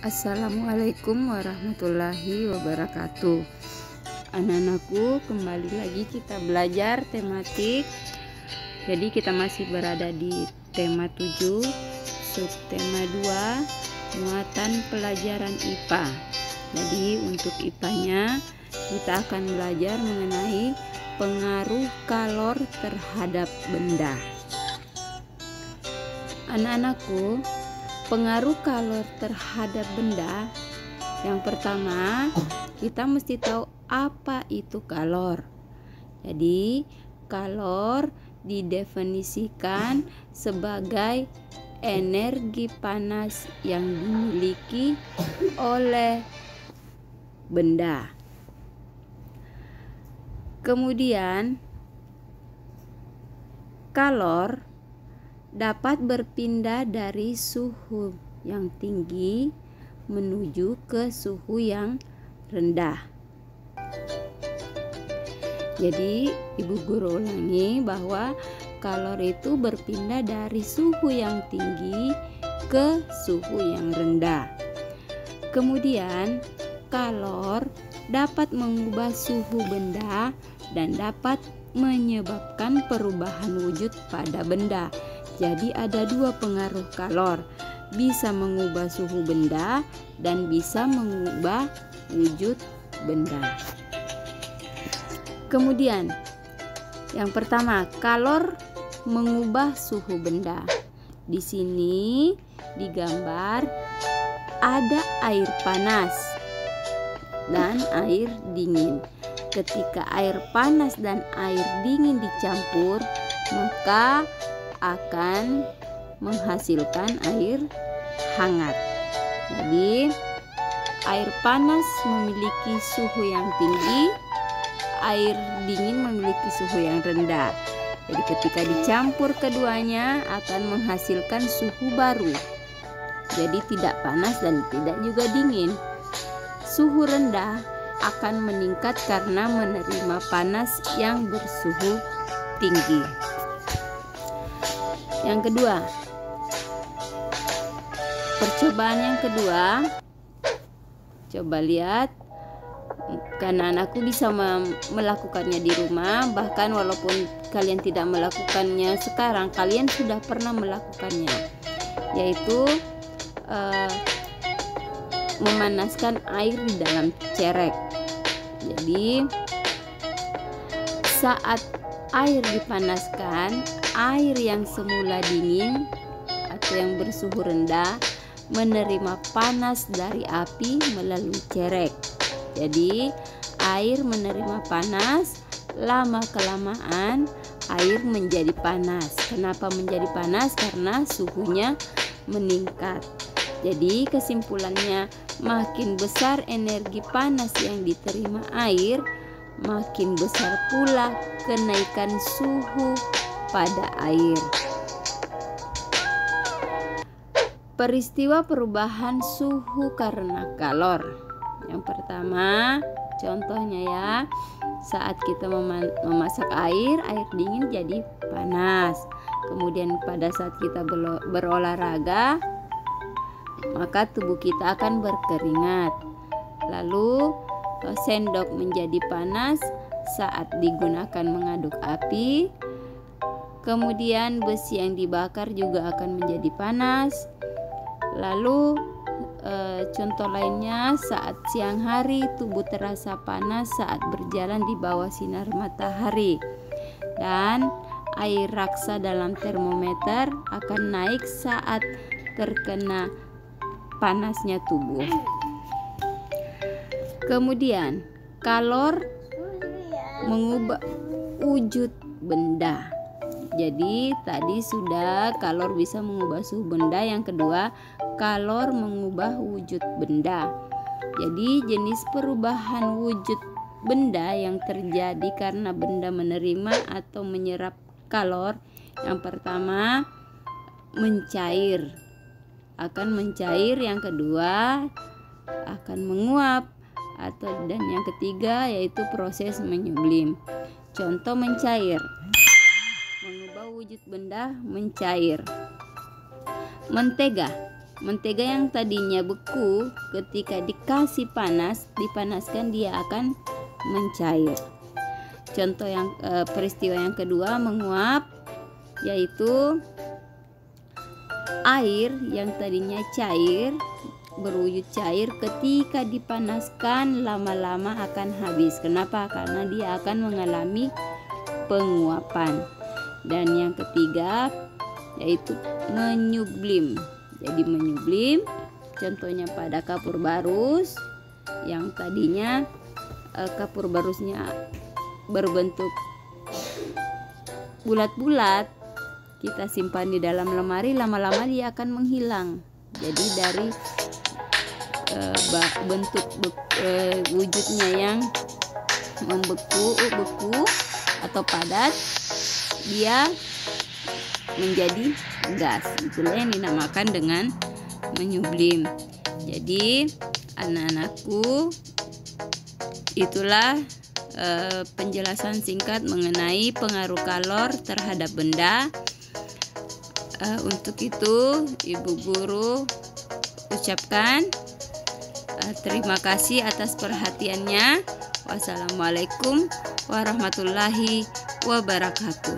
Assalamualaikum warahmatullahi wabarakatuh. Anak-anakku, kembali lagi kita belajar tematik. Jadi kita masih berada di tema 7, subtema 2, muatan pelajaran IPA. Jadi untuk IPA-nya kita akan belajar mengenai pengaruh kalor terhadap benda. Anak-anakku, pengaruh kalor terhadap benda, yang pertama kita mesti tahu apa itu kalor. Jadi kalor didefinisikan sebagai energi panas yang dimiliki oleh benda. Kemudian kalor dapat berpindah dari suhu yang tinggi menuju ke suhu yang rendah. Jadi Ibu Guru ulangi bahwa kalor itu berpindah dari suhu yang tinggi ke suhu yang rendah. Kemudian kalor dapat mengubah suhu benda dan dapat menyebabkan perubahan wujud pada benda. Jadi ada dua pengaruh kalor, bisa mengubah suhu benda dan bisa mengubah wujud benda. Kemudian yang pertama, kalor mengubah suhu benda. Di sini digambar ada air panas dan air dingin. Ketika air panas dan air dingin dicampur, maka akan menghasilkan air hangat. Jadi air panas memiliki suhu yang tinggi, air dingin memiliki suhu yang rendah. Jadi ketika dicampur keduanya akan menghasilkan suhu baru. Jadi tidak panas dan tidak juga dingin. Suhu rendah akan meningkat karena menerima panas yang bersuhu tinggi. Yang kedua, percobaan yang kedua, coba lihat, karena anakku bisa melakukannya di rumah, bahkan walaupun kalian tidak melakukannya sekarang, kalian sudah pernah melakukannya, yaitu memanaskan air di dalam cerek. Jadi saat air dipanaskan, air yang semula dingin atau yang bersuhu rendah menerima panas dari api melalui cerek. Jadi air menerima panas, lama-kelamaan air menjadi panas. Kenapa menjadi panas? Karena suhunya meningkat. Jadi kesimpulannya, makin besar energi panas yang diterima air, makin besar pula kenaikan suhu pada air. Peristiwa perubahan suhu karena kalor. Yang pertama, contohnya ya, saat kita memasak air dingin jadi panas. Kemudian pada saat kita berolahraga, maka tubuh kita akan berkeringat. Lalu sendok menjadi panas saat digunakan mengaduk api. Kemudian besi yang dibakar juga akan menjadi panas. Lalu contoh lainnya, saat siang hari tubuh terasa panas saat berjalan di bawah sinar matahari. Dan air raksa dalam termometer akan naik saat terkena panasnya tubuh. Kemudian kalor mengubah wujud benda. Jadi tadi sudah kalor bisa mengubah suhu benda. Yang kedua, kalor mengubah wujud benda. Jadi jenis perubahan wujud benda yang terjadi karena benda menerima atau menyerap kalor. Yang pertama, mencair, akan mencair. Yang kedua, akan menguap, dan yang ketiga yaitu proses menyublim. Contoh mencair, mengubah wujud benda mencair. Mentega Mentega yang tadinya beku ketika dikasih dipanaskan dia akan mencair. Contoh yang peristiwa yang kedua menguap, yaitu air yang tadinya cair berwujud cair ketika dipanaskan lama-lama akan habis. Kenapa? Karena dia akan mengalami penguapan. Dan yang ketiga yaitu menyublim. Jadi menyublim contohnya pada kapur barus yang tadinya kapur barusnya berbentuk bulat-bulat, kita simpan di dalam lemari, lama-lama dia akan menghilang. Jadi dari bentuk wujudnya yang beku atau padat, dia menjadi gas. Itulah yang dinamakan dengan menyublim. Jadi anak-anakku, itulah penjelasan singkat mengenai pengaruh kalor terhadap benda. Untuk itu Ibu Guru ucapkan terima kasih atas perhatiannya. Wassalamualaikum warahmatullahi wabarakatuh.